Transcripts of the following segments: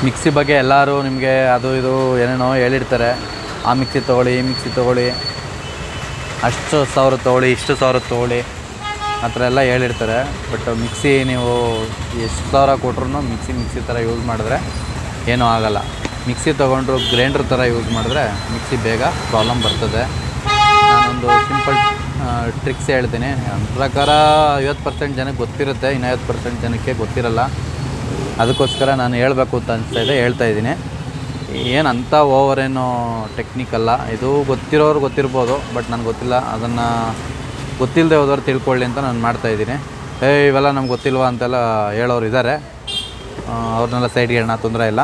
Mixie ಬಗ್ಗೆ ಎಲ್ಲರೂ ನಿಮಗೆ ಅದು ಇದು ಏನೇನೋ ಹೇಳಿರ್ತಾರೆ. ಆ ಮಿಕ್ಸಿ ತೊಗೊಳ್ಳಿ, ಈ ಮಿಕ್ಸಿ ತೊಗೊಳ್ಳಿ, ಅಷ್ಟು ಸಾವಿರ ತೊಗೊಳ್ಳಿ, ಇಷ್ಟು ಸಾವಿರ ತೊಗೊಳ್ಳಿ, ಆ ಥರ ಎಲ್ಲ ಹೇಳಿರ್ತಾರೆ. ಬಟ್ ಮಿಕ್ಸಿ ನೀವು ಎಷ್ಟು ಸಾವಿರ ಕೊಟ್ರೂ ಮಿಕ್ಸಿ ಥರ ಯೂಸ್ ಮಾಡಿದ್ರೆ ಏನೂ ಆಗೋಲ್ಲ. ಮಿಕ್ಸಿ ತೊಗೊಂಡ್ರು ಗ್ರೈಂಡ್ರ್ ಥರ ಯೂಸ್ ಮಾಡಿದ್ರೆ ಮಿಕ್ಸಿ ಬೇಗ ಪ್ರಾಬ್ಲಮ್ ಬರ್ತದೆ. ನಾನೊಂದು ಸಿಂಪಲ್ ಟ್ರಿಕ್ಸ್ ಹೇಳ್ತೀನಿ. ನನ್ನ ಪ್ರಕಾರ 50% ಜನಕ್ಕೆ ಗೊತ್ತಿರುತ್ತೆ, ಇನ್ನು 50% ಜನಕ್ಕೆ ಗೊತ್ತಿರಲ್ಲ. ಅದಕ್ಕೋಸ್ಕರ ನಾನು ಹೇಳಬೇಕು ಅಂತ ಅನಿಸ್ತಾಯಿದೆ, ಹೇಳ್ತಾಯಿದ್ದೀನಿ. ಏನಂತ ಓವರೇನು ಟೆಕ್ನಿಕಲ್ಲ, ಇದು ಗೊತ್ತಿರೋರು ಗೊತ್ತಿರ್ಬೋದು, ಬಟ್ ನನಗೆ ಗೊತ್ತಿಲ್ಲ. ಅದನ್ನು ಗೊತ್ತಿಲ್ಲದೆ ಹೋದವ್ರು ತಿಳ್ಕೊಳ್ಳಿ ಅಂತ ನಾನು ಮಾಡ್ತಾಯಿದ್ದೀನಿ. ಇವೆಲ್ಲ ನಮ್ಗೆ ಗೊತ್ತಿಲ್ವ ಅಂತೆಲ್ಲ ಹೇಳೋರು ಇದ್ದಾರೆ, ಅವ್ರನ್ನೆಲ್ಲ ಸೈಡ್ಗೆ ಹೇಳೋಣ, ತೊಂದರೆ ಇಲ್ಲ.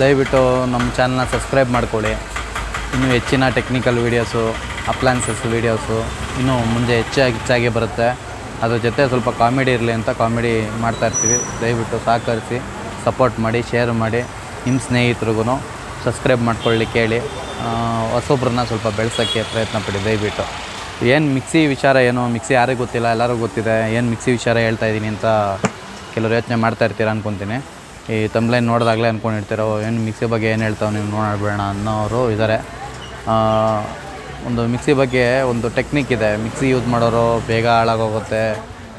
ದಯವಿಟ್ಟು ನಮ್ಮ ಚಾನಲ್ನ ಸಬ್ಸ್ಕ್ರೈಬ್ ಮಾಡ್ಕೊಳ್ಳಿ. ಇನ್ನೂ ಹೆಚ್ಚಿನ ಟೆಕ್ನಿಕಲ್ ವೀಡಿಯೋಸು, ಅಪ್ಲಯನ್ಸಸ್ ವೀಡಿಯೋಸು ಇನ್ನೂ ಮುಂದೆ ಹೆಚ್ಚಾಗಿ ಬರುತ್ತೆ. ಅದ್ರ ಜೊತೆ ಸ್ವಲ್ಪ ಕಾಮಿಡಿ ಇರಲಿ ಅಂತ ಕಾಮಿಡಿ ಮಾಡ್ತಾಯಿರ್ತೀವಿ. ದಯವಿಟ್ಟು ಸಹಕರಿಸಿ, ಸಪೋರ್ಟ್ ಮಾಡಿ, ಶೇರ್ ಮಾಡಿ. ನಿಮ್ಮ ಸ್ನೇಹಿತರಿಗೂ ಸಬ್ಸ್ಕ್ರೈಬ್ ಮಾಡ್ಕೊಳ್ಳಿಕ್ಕೆ ಹೇಳಿ. ಹೊಸೊಬ್ರನ್ನ ಸ್ವಲ್ಪ ಬೆಳೆಸೋಕ್ಕೆ ಪ್ರಯತ್ನ ಪಡಿ ದಯವಿಟ್ಟು. ಏನು ಮಿಕ್ಸಿ ವಿಚಾರ, ಏನು ಮಿಕ್ಸಿ ಯಾರಿಗೂ ಗೊತ್ತಿಲ್ಲ, ಎಲ್ಲರಿಗೂ ಗೊತ್ತಿದೆ. ಏನು ಮಿಕ್ಸಿ ವಿಚಾರ ಹೇಳ್ತಾಯಿದ್ದೀನಿ ಅಂತ ಕೆಲವರು ಯೋಚನೆ ಮಾಡ್ತಾಯಿರ್ತೀರ ಅಂದ್ಕೊತೀನಿ. ಈ ತಮ್ಲೈನ್ ನೋಡಿದಾಗಲೇ ಅಂದ್ಕೊಂಡಿರ್ತೀರೋ ಏನು ಮಿಕ್ಸಿ ಬಗ್ಗೆ ಏನು ಹೇಳ್ತಾವೆ ನೀವು ನೋಡಬೇಡ ಅನ್ನೋರು ಇದ್ದಾರೆ. ಒಂದು ಮಿಕ್ಸಿ ಬಗ್ಗೆ ಒಂದು ಟೆಕ್ನಿಕ್ ಇದೆ. ಮಿಕ್ಸಿ ಯೂಸ್ ಮಾಡೋರು ಬೇಗ ಹಾಳಾಗೋಗುತ್ತೆ.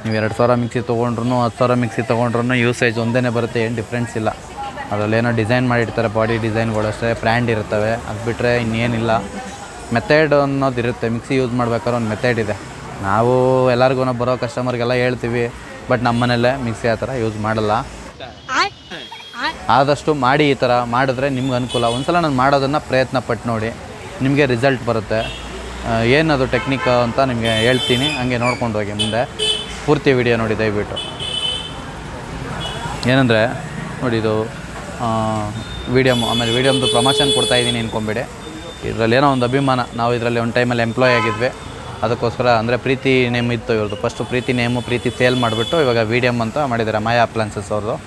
ನೀವು 2000 ಮಿಕ್ಸಿ ತೊಗೊಂಡ್ರು 10,000 ಮಿಕ್ಸಿ ತೊಗೊಂಡ್ರು ಯೂಸೇಜ್ ಒಂದೇ ಬರುತ್ತೆ, ಏನು ಡಿಫ್ರೆನ್ಸ್ ಇಲ್ಲ. ಅದರಲ್ಲೇನೋ ಡಿಸೈನ್ ಮಾಡಿರ್ತಾರೆ, ಬಾಡಿ ಡಿಸೈನ್ಗಳು ಅಷ್ಟೇ, ಬ್ರ್ಯಾಂಡ್ ಇರ್ತವೆ. ಅದು ಬಿಟ್ಟರೆ ಇನ್ನೇನಿಲ್ಲ. ಮೆಥಡ್ ಅನ್ನೋದು ಇರುತ್ತೆ. ಮಿಕ್ಸಿ ಯೂಸ್ ಮಾಡ್ಬೇಕಾದ್ರೆ ಒಂದು ಮೆಥಡ್ ಇದೆ. ನಾವು ಎಲ್ಲರಿಗೂ ಬರೋ ಕಸ್ಟಮರ್ಗೆಲ್ಲ ಹೇಳ್ತೀವಿ, ಬಟ್ ನಮ್ಮ ಮನೆಯಲ್ಲೇ ಮಿಕ್ಸಿ ಆ ಥರ ಯೂಸ್ ಮಾಡಲ್ಲ. ಆದಷ್ಟು ಮಾಡಿ, ಈ ಥರ ಮಾಡಿದ್ರೆ ನಿಮ್ಗೆ ಅನುಕೂಲ. ಒಂದು ಸಲ ನಾನು ಮಾಡೋದನ್ನು ಪ್ರಯತ್ನ ಪಟ್ಟು ನೋಡಿ, ನಿಮಗೆ ರಿಸಲ್ಟ್ ಬರುತ್ತೆ. ಏನದು ಟೆಕ್ನಿಕ್ ಅಂತ ನಿಮಗೆ ಹೇಳ್ತೀನಿ, ಹಂಗೆ ನೋಡ್ಕೊಂಡು ಹೋಗಿ ಮುಂದೆ ಪೂರ್ತಿ ವಿಡಿಯೋ ನೋಡಿ ದಯವಿಟ್ಟು. ಏನಂದರೆ ನೋಡಿ, ಇದು ಆಮೇಲೆ ವೀಡಿಯೋಮ್ದು ಪ್ರಮೋಷನ್ ಕೊಡ್ತಾಯಿದ್ದೀನಿ ಅಂದ್ಕೊಂಬೇಡಿ. ಇದರಲ್ಲಿ ಏನೋ ಒಂದು ಅಭಿಮಾನ. ನಾವು ಇದರಲ್ಲಿ ಒಂದು ಟೈಮಲ್ಲಿ ಎಂಪ್ಲಾಯ್ ಆಗಿದ್ವಿ, ಅದಕ್ಕೋಸ್ಕರ. ಅಂದರೆ ಪ್ರೀತಿ ನೇಮ್ ಇತ್ತು ಇವ್ರದ್ದು. ಫಸ್ಟು ಪ್ರೀತಿ ನೇಮು, ಪ್ರೀತಿ ಸೇಲ್ ಮಾಡಿಬಿಟ್ಟು ಇವಾಗ ವಿಡಿಯಮ್ ಅಂತ ಮಾಡಿದ್ದಾರೆ, ಮಾಯಾ ಅಪ್ಲಯನ್ಸಸ್ ಅವ್ರದ್ದು.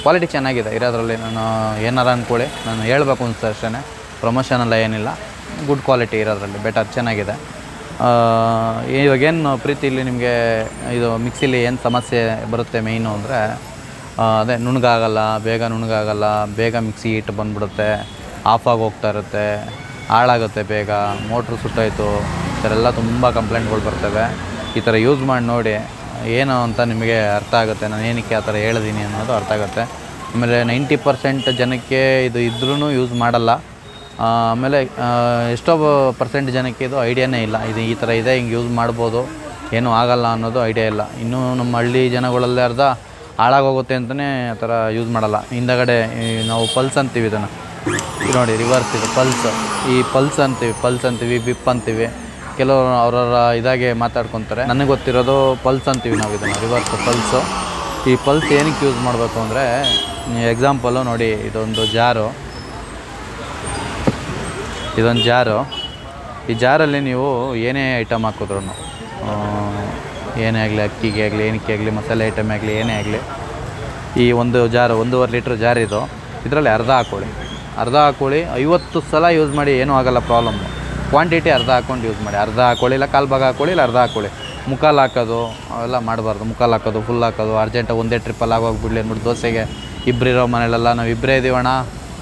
ಕ್ವಾಲಿಟಿ ಚೆನ್ನಾಗಿದೆ ಇರೋದ್ರಲ್ಲಿ. ನಾನು ಏನಾರು ಅಂದ್ಕೊಳ್ಳಿ, ನಾನು ಹೇಳಬೇಕು ಅನಿಸ್ತು ಅಷ್ಟೇ. ಪ್ರಮೋಷನ್ ಎಲ್ಲ ಏನಿಲ್ಲ, ಗುಡ್ ಕ್ವಾಲಿಟಿ ಇರೋದ್ರಲ್ಲಿ, ಬೆಟರ್, ಚೆನ್ನಾಗಿದೆ. ಇವಾಗೇನು ಪ್ರೀತಿಲಿ ನಿಮಗೆ ಇದು ಮಿಕ್ಸಿಲಿ ಏನು ಸಮಸ್ಯೆ ಬರುತ್ತೆ ಮೇಯ್ನು ಅಂದರೆ, ಅದೇ ನುಣ್ಣಗಾಗಲ್ಲ, ಬೇಗ ನುಣ್ಣಗಾಗಲ್ಲ, ಬೇಗ ಮಿಕ್ಸಿ ಹೀಟ್ ಬಂದುಬಿಡುತ್ತೆ, ಆಫಾಗಿ ಹೋಗ್ತಾ ಇರುತ್ತೆ, ಹಾಳಾಗುತ್ತೆ ಬೇಗ, ಮೋಟ್ರು ಸುಟ್ಟೋಯ್ತು, ಈ ಥರ ಎಲ್ಲ ತುಂಬ ಕಂಪ್ಲೇಂಟ್ಗಳು ಬರ್ತವೆ. ಈ ಥರ ಯೂಸ್ ಮಾಡಿ ನೋಡಿ, ಏನು ಅಂತ ನಿಮಗೆ ಅರ್ಥ ಆಗುತ್ತೆ. ನಾನು ಏನಕ್ಕೆ ಆ ಥರ ಹೇಳಿದ್ದೀನಿ ಅನ್ನೋದು ಅರ್ಥ ಆಗುತ್ತೆ. ಆಮೇಲೆ 90% ಜನಕ್ಕೆ ಇದು ಇದ್ರೂ ಯೂಸ್ ಮಾಡಲ್ಲ. ಆಮೇಲೆ ಎಷ್ಟೋ % ಜನಕ್ಕೆ ಇದು ಐಡಿಯಾನೇ ಇಲ್ಲ, ಇದು ಈ ಥರ ಇದೆ, ಹಿಂಗೆ ಯೂಸ್ ಮಾಡ್ಬೋದು, ಏನೂ ಆಗಲ್ಲ ಅನ್ನೋದು ಐಡಿಯಾ ಇಲ್ಲ. ಇನ್ನೂ ನಮ್ಮ ಹಳ್ಳಿ ಜನಗಳಲ್ಲೇ ಅರ್ಧ ಹಾಳಾಗೋಗುತ್ತೆ ಅಂತಲೇ ಆ ಥರ ಯೂಸ್ ಮಾಡಲ್ಲ. ಹಿಂದಗಡೆ ನಾವು ಪಲ್ಸ್ ಅಂತೀವಿ ಇದನ್ನು, ನೋಡಿ ರಿವರ್ಸ್ ಇದು ಪಲ್ಸ್. ಈ ಪಲ್ಸ್ ಅಂತೀವಿ, ಬಿಪ್ ಅಂತೀವಿ. ಕೆಲವರು ಅವರ ಇದಾಗೆ ಮಾತಾಡ್ಕೊತಾರೆ. ನನಗೆ ಗೊತ್ತಿರೋದು ಪಲ್ಸ್ ಅಂತೀವಿ ನಾವು ಇದನ್ನು, ರಿವರ್ಸ್ ಪಲ್ಸು. ಈ ಪಲ್ಸ್ ಏನಕ್ಕೆ ಯೂಸ್ ಮಾಡಬೇಕು ಅಂದರೆ, ಎಕ್ಸಾಂಪಲ್ಲು ನೋಡಿ, ಇದೊಂದು ಜಾರು. ಈ ಜಾರಲ್ಲಿ ನೀವು ಏನೇ ಐಟಮ್ ಹಾಕಿದ್ರು, ಏನೇ ಆಗಲಿ, ಅಕ್ಕಿಗೆ ಆಗಲಿ, ಏನಕ್ಕೆ ಆಗಲಿ, ಮಸಾಲೆ ಐಟಮ್ ಆಗಲಿ, ಏನೇ ಆಗಲಿ, ಈ ಒಂದು ಜಾರು 1.5 ಲೀಟ್ರ್ ಜಾರ್ ಇದು, ಇದರಲ್ಲಿ ಅರ್ಧ ಹಾಕ್ಕೊಳ್ಳಿ. 50 ಸಲ ಯೂಸ್ ಮಾಡಿ, ಏನೂ ಆಗೋಲ್ಲ ಪ್ರಾಬ್ಲಮ್ಮು. ಕ್ವಾಂಟಿಟಿ ಅರ್ಧ ಹಾಕ್ಕೊಂಡು ಯೂಸ್ ಮಾಡಿ. ಅರ್ಧ ಹಾಕ್ಕೊಳ್ಳಿ, ಇಲ್ಲ ಕಾಲು ಭಾಗ ಹಾಕ್ಕೊಳ್ಳಿ, ಇಲ್ಲ ಅರ್ಧ ಹಾಕ್ಕೊಳ್ಳಿ. ಮುಕ್ಕಾಲು ಹಾಕೋದು ಅವೆಲ್ಲ ಮಾಡಬಾರ್ದು. ಮುಕ್ಕಾಲು ಹಾಕೋದು, ಫುಲ್ ಹಾಕೋದು, ಅರ್ಜೆಂಟಾಗಿ ಒಂದೇ ಟ್ರಿಪ್ಪಲ್ಲಿ ಆಗೋಗ್ಬಿಡ್ಲಿ ಅಂದ್ಬಿಟ್ಟು. ದೋಸೆಗೆ ಇಬ್ಬರಿರೋ ಮನೇಲೆಲ್ಲ ನಾವು ಇಬ್ಬರೇ ಇದೀವಣ್ಣ,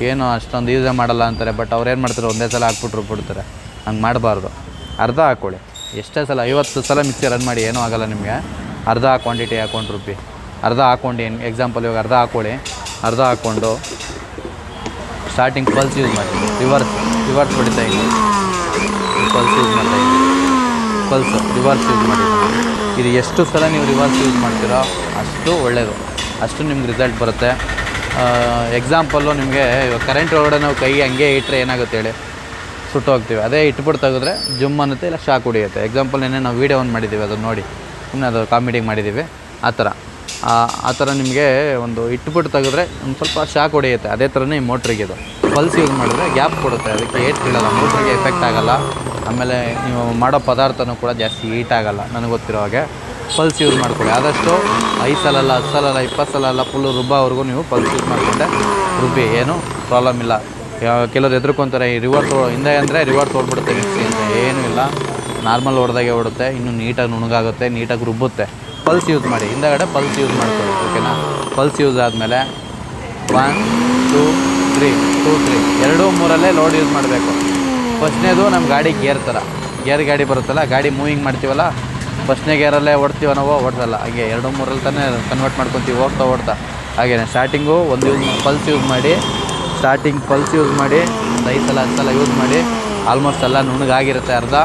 ಏನು ಅಷ್ಟೊಂದು ಯೂಸೇ ಮಾಡಲ್ಲ ಅಂತಾರೆ. ಬಟ್ ಅವ್ರು ಏನು ಮಾಡ್ತಾರೆ, ಒಂದೇ ಸಲ ಹಾಕ್ಬಿಟ್ರು ಬಿಡ್ತಾರೆ. ಹಂಗೆ ಮಾಡಬಾರ್ದು. ಅರ್ಧ ಹಾಕ್ಕೊಳ್ಳಿ. ಎಷ್ಟೇ ಸಲ 50 ಸಲ ಮಿಕ್ಸಿ ರನ್ ಮಾಡಿ, ಏನೂ ಆಗೋಲ್ಲ ನಿಮಗೆ. ಅರ್ಧ ಕ್ವಾಂಟಿಟಿ ಹಾಕ್ಕೊಂಡು ರುಬ್ಬಿ. ಅರ್ಧ ಹಾಕ್ಕೊಂಡು ಏನು ಎಕ್ಸಾಂಪಲ್ ಇವಾಗ ಅರ್ಧ ಹಾಕ್ಕೊಳ್ಳಿ. ಅರ್ಧ ಹಾಕ್ಕೊಂಡು ಸ್ಟಾರ್ಟಿಂಗ್ ಪಲ್ಸ್ ಯೂಸ್ ಮಾಡಿ, ರಿವರ್ಸ್ ಹೊಡಿತಾ ಇದ್ದೀನಿ. ಪಲ್ಸ್ ಯೂಸ್ ಮಾಡ್ತಾಯಿದ್ದೀನಿ, ರಿವರ್ಸ್ ಯೂಸ್ ಮಾಡಿದ್ದೀನಿ. ಇದು ಎಷ್ಟು ಸಲ ನೀವು ರಿವರ್ಸ್ ಯೂಸ್ ಮಾಡ್ತೀರೋ ಅಷ್ಟು ಒಳ್ಳೆಯದು, ಅಷ್ಟು ನಿಮ್ಗೆ ರಿಸಲ್ಟ್ ಬರುತ್ತೆ. ಎಕ್ಸಾಂಪಲ್ಲು ನಿಮಗೆ ಇವಾಗ ಕರೆಂಟ್ ಒಳಗಡೆ ನಾವು ಕೈ ಹಂಗೆ ಇಟ್ಟರೆ ಏನಾಗುತ್ತೆ ಹೇಳಿ, ಸುಟ್ಟು ಹೋಗ್ತೀವಿ. ಅದೇ ಇಟ್ಬಿಟ್ಟು ತೆಗೆದ್ರೆ ಜುಮ್ ಅನ್ನುತ್ತೆ, ಇಲ್ಲ ಶಾಕ್ ಹೊಡಿಯುತ್ತೆ. ಎಕ್ಸಾಂಪಲ್ ಏನೇ ನಾವು ವೀಡಿಯೋ ಒಂದು ಮಾಡಿದ್ದೀವಿ, ಅದನ್ನು ನೋಡಿ, ಸುಮ್ಮನೆ ಅದು ಕಾಮಿಡಿಗೆ ಮಾಡಿದ್ದೀವಿ. ಆ ಥರ ನಿಮಗೆ ಒಂದು ಇಟ್ಬಿಟ್ಟು ತೆಗೆದ್ರೆ ಒಂದು ಸ್ವಲ್ಪ ಶಾಕ್ ಹೊಡೆಯುತ್ತೆ. ಅದೇ ಥರನೇ ಈ ಮೋಟ್ರಿಗೆ ಇದು ಪಲ್ಸ್ ಯೂಸ್ ಮಾಡಿದ್ರೆ ಗ್ಯಾಪ್ ಕೊಡುತ್ತೆ, ಅದಕ್ಕೆ ಏಟ್ ಬೀಳಲ್ಲ, ಮೋಟ್ರಿಗೆ ಎಫೆಕ್ಟ್ ಆಗೋಲ್ಲ. ಆಮೇಲೆ ನೀವು ಮಾಡೋ ಪದಾರ್ಥನೂ ಕೂಡ ಜಾಸ್ತಿ ಹೀಟ್ ಆಗೋಲ್ಲ. ನನಗೆ ಗೊತ್ತಿರೋ ಹಾಗೆ ಪಲ್ಸ್ ಯೂಸ್ ಮಾಡ್ಕೊಳ್ಳಿ. ಆದಷ್ಟು 5 ಸಲ ಅಲ್ಲ, 10 ಸಲ ಅಲ್ಲ, 20 ಸಲ ಅಲ್ಲ, ಫುಲ್ಲು ರುಬ್ಬೋವರೆಗೂ ನೀವು ಪಲ್ಸ್ ಯೂಸ್ ಮಾಡಿಕೊಂಡೆ ರುಬ್ಬಿ, ಏನೂ ಪ್ರಾಬ್ಲಮ್ ಇಲ್ಲ. ಕೆಲವರು ಎದ್ರುಕೊಂತಾರೆ, ಈ ರಿವರ್ಸ್ ಹಿಂದೆ ಅಂದರೆ ರಿವರ್ಸ್ ಓಡ್ಬಿಡುತ್ತೆ ಮಿಕ್ಸಿ ಅಂತ. ಏನೂ ಇಲ್ಲ, ನಾರ್ಮಲ್ ಹೊಡೆದಾಗೆ ಓಡುತ್ತೆ, ಇನ್ನೂ ನೀಟಾಗಿ ನುಣಗಾಗುತ್ತೆ, ನೀಟಾಗಿ ರುಬ್ಬುತ್ತೆ. ಪಲ್ಸ್ ಯೂಸ್ ಮಾಡಿ, ಹಿಂದಗಡೆ ಪಲ್ಸ್ ಯೂಸ್ ಮಾಡ್ಕೊಳ್ಳಿ, ಓಕೆನಾ. ಪಲ್ಸ್ ಯೂಸ್ ಆದಮೇಲೆ 1 2 3 2 3 2 3 ಲೋಡ್ ಯೂಸ್ ಮಾಡಬೇಕು. ಫಸ್ಟ್ನೇದು ನಮ್ಮ ಗಾಡಿ ಗೇರ್ ಥರ, ಗೇರ್ ಗಾಡಿ ಬರುತ್ತಲ್ಲ, ಗಾಡಿ ಮೂವಿಂಗ್ ಮಾಡ್ತೀವಲ್ಲ, ಫಸ್ಟ್ನೇ ಗೇರಲ್ಲೇ ಓಡ್ತೀವ ನಾವು, ಓಡಿಸಲ್ಲ. ಹಾಗೆ 2 3 ತಾನೇ ಕನ್ವರ್ಟ್ ಮಾಡ್ಕೊತೀವಿ ಓಡ್ತಾ. ಹಾಗೆಯೇ ಸ್ಟಾರ್ಟಿಂಗು ಒಂದು ಪಲ್ಸ್ ಯೂಸ್ ಮಾಡಿ, ಪಲ್ಸ್ ಯೂಸ್ ಮಾಡಿ ಒಂದು 5 ಸಲ 10 ಸಲ ಯೂಸ್ ಮಾಡಿ. ಆಲ್ಮೋಸ್ಟ್ ಎಲ್ಲ ನುಣ್ಣಗಾಗಿರುತ್ತೆ ಅರ್ಧ.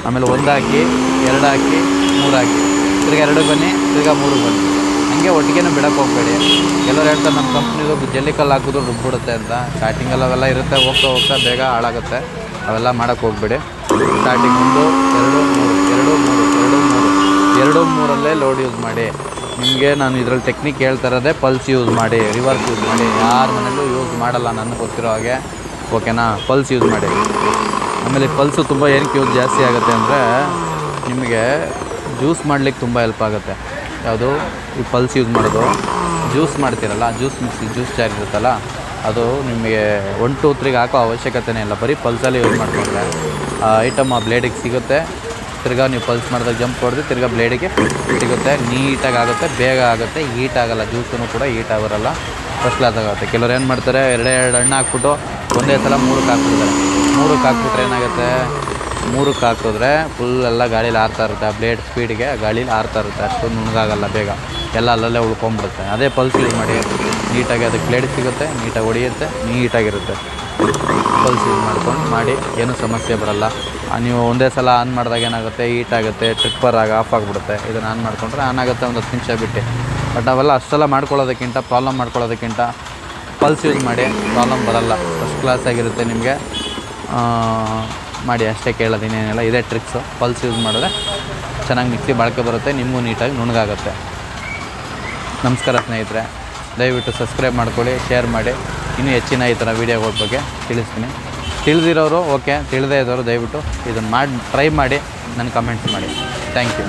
ಆಮೇಲೆ 1 ಹಾಕಿ, 2 ಹಾಕಿ, 3 ಹಾಕಿ, ತಿರ್ಗಿ 2 ಬನ್ನಿ, ತಿರ್ಗಿ 3 ಬನ್ನಿ. ಹಂಗೆ ಒಟ್ಟಿಗೆ ಬಿಡೋಕ್ಕೆ ಹೋಗಬೇಡಿ. ಎಲ್ಲರೂ ಹೇಳ್ತಾರೆ ನಮ್ಮ ಕಂಪ್ನಿದು ಜಲ್ಲಿಕಲ್ಲು ಹಾಕಿದ್ರು ರುಬ್ಬಿಡುತ್ತೆ ಅಂತ. ಸ್ಟಾರ್ಟಿಂಗಲ್ಲಿ ಅವೆಲ್ಲ ಇರುತ್ತೆ, ಹೋಗ್ತಾ ಬೇಗ ಹಾಳಾಗುತ್ತೆ. ಅವೆಲ್ಲ ಮಾಡೋಕ್ಕೆ ಹೋಗಬೇಡಿ. ಸ್ಟಾರ್ಟಿಂಗ್ 1 2 3 2 ಲೋಡ್ ಯೂಸ್ ಮಾಡಿ. ನಿಮಗೆ ನಾನು ಇದರಲ್ಲಿ ಟೆಕ್ನಿಕ್ ಹೇಳ್ತಾ ಇರೋದೇ ಪಲ್ಸ್ ಯೂಸ್ ಮಾಡಿ, ರಿವರ್ಸ್ ಯೂಸ್ ಮಾಡಿ. ಯಾರ ಮನೇಲೂ ಯೂಸ್ ಮಾಡಲ್ಲ ನನಗೆ ಗೊತ್ತಿರೋ ಹಾಗೆ, ಓಕೆನಾ? ಪಲ್ಸ್ ಯೂಸ್ ಮಾಡಿ. ಆಮೇಲೆ ಪಲ್ಸು ತುಂಬ ಏನಕ್ಕೆ ಯೂಸ್ ಜಾಸ್ತಿ ಆಗುತ್ತೆ ಅಂದರೆ, ನಿಮಗೆ ಜ್ಯೂಸ್ ಮಾಡಲಿಕ್ಕೆ ತುಂಬ ಹೆಲ್ಪ್ ಆಗುತ್ತೆ. ಯಾವುದು ಈ ಪಲ್ಸ್ ಯೂಸ್ ಮಾಡೋದು, ಜ್ಯೂಸ್ ಮಾಡ್ತೀರಲ್ಲ, ಜ್ಯೂಸ್ ಜಾರ್ ಇರುತ್ತಲ್ಲ, ಅದು ನಿಮಗೆ 1 2 3 ಹಾಕೋ ಅವಶ್ಯಕತೆನೇ ಇಲ್ಲ. ಬರೀ ಪಲ್ಸಲ್ಲಿ ಯೂಸ್ ಮಾಡಿಕೊಂಡ್ರೆ ಐಟಮ್ ಆ ಬ್ಲೇಡಿಗೆ ಸಿಗುತ್ತೆ. ತಿರ್ಗಾ ನೀವು ಪಲ್ಸ್ ಮಾಡಿದಾಗ ಜಂಪ್ ಹೊಡೆದು ತಿರ್ಗಾ ಬ್ಲೇಡಿಗೆ ಸಿಗುತ್ತೆ. ನೀಟಾಗಿ ಆಗುತ್ತೆ, ಬೇಗ ಆಗುತ್ತೆ, ಹೀಟ್ ಆಗೋಲ್ಲ. ಜ್ಯೂಸೂ ಕೂಡ ಹೀಟ್ ಆಗೋಲ್ಲ, ಫಸ್ಟ್ ಕ್ಲಾಸ್ ಆಗುತ್ತೆ. ಕೆಲವ್ರು ಏನು ಮಾಡ್ತಾರೆ, 2 ಹಣ್ಣು ಹಾಕ್ಬಿಟ್ಟು ಒಂದೇ ಸಲ 3ಕ್ಕೆ ಹಾಕ್ಬಿಡ್ತಾರೆ. 3ಕ್ಕೆ ಹಾಕ್ಬಿಟ್ರೆ ಏನಾಗುತ್ತೆ, 3ಕ್ಕೆ ಹಾಕಿದ್ರೆ ಫುಲ್ ಎಲ್ಲ ಗಾಡೀಲಿ ಆರ್ತಾ ಇರುತ್ತೆ. ಆ ಬ್ಲೇಡ್ ಸ್ಪೀಡಿಗೆ ಗಾಡೀಲಿ ಆರ್ತಾ ಇರುತ್ತೆ. ಅಷ್ಟು ನುಣ್ಣಗಾಗಲ್ಲ, ಬೇಗ ಎಲ್ಲ ಅಲ್ಲಲ್ಲೇ ಉಳ್ಕೊಂಬಿಡುತ್ತೆ. ಅದೇ ಪಲ್ಸ್ ಯೂಸ್ ಮಾಡಿ, ನೀಟಾಗಿ ಅದಕ್ಕೆ ಬ್ಲೇಡ್ ಸಿಗುತ್ತೆ, ನೀಟಾಗಿ ಹೊಡಿಯುತ್ತೆ, ನೀಟಾಗಿರುತ್ತೆ. ಪಲ್ಸ್ ಯೂಸ್ ಮಾಡ್ಕೊಂಡು ಮಾಡಿ, ಏನೂ ಸಮಸ್ಯೆ ಬರೋಲ್ಲ. ನೀವು ಒಂದೇ ಸಲ ಆನ್ ಮಾಡಿದಾಗ ಏನಾಗುತ್ತೆ, ಹೀಟ್ ಆಗುತ್ತೆ, ಟ್ರಿಪ್ಪರ್ ಆಫ್ ಆಗಿಬಿಡುತ್ತೆ. ಇದನ್ನು ಆನ್ ಮಾಡಿಕೊಂಡ್ರೆ ಆನ್ ಆಗುತ್ತೆ ಒಂದು 10 ನಿಮಿಷ ಬಿಟ್ಟು. ಬಟ್ ಅವೆಲ್ಲ ಅಷ್ಟೆಲ್ಲ ಪ್ರಾಬ್ಲಮ್ ಮಾಡ್ಕೊಳ್ಳೋದಕ್ಕಿಂತ ಪಲ್ಸ್ ಯೂಸ್ ಮಾಡಿ, ಪ್ರಾಬ್ಲಮ್ ಬರೋಲ್ಲ, ಫಸ್ಟ್ ಕ್ಲಾಸ್ ಆಗಿರುತ್ತೆ ನಿಮಗೆ. ಮಾಡಿ ಅಷ್ಟೇ, ಕೇಳೋದಿನೇನಿಲ್ಲ. ಇದೇ ಟ್ರಿಕ್ಸು. ಪಲ್ಸ್ ಯೂಸ್ ಮಾಡಿದ್ರೆ ಚೆನ್ನಾಗಿ ಮಿಕ್ಸಿ ಬಾಳಿಕೆ ಬರುತ್ತೆ, ನಿಮಗೂ ನೀಟಾಗಿ ನುಣ್ಣಗಾಗುತ್ತೆ. ನಮಸ್ಕಾರ ಸ್ನೇಹಿತರೆ, ದಯವಿಟ್ಟು ಸಬ್ಸ್ಕ್ರೈಬ್ ಮಾಡ್ಕೊಳ್ಳಿ, ಶೇರ್ ಮಾಡಿ. ಇನ್ನೂ ಹೆಚ್ಚಿನ ಈ ಥರ ವೀಡಿಯೋಗಳ ಬಗ್ಗೆ ತಿಳಿಸ್ತೀನಿ. ತಿಳಿದಿರೋರು ಓಕೆ, ತಿಳಿದೇ ಇದ್ದವರು ದಯವಿಟ್ಟು ಇದನ್ನು ಟ್ರೈ ಮಾಡಿ, ನನ್ನ ಕಮೆಂಟ್ಸ್ ಮಾಡಿ. Thank you.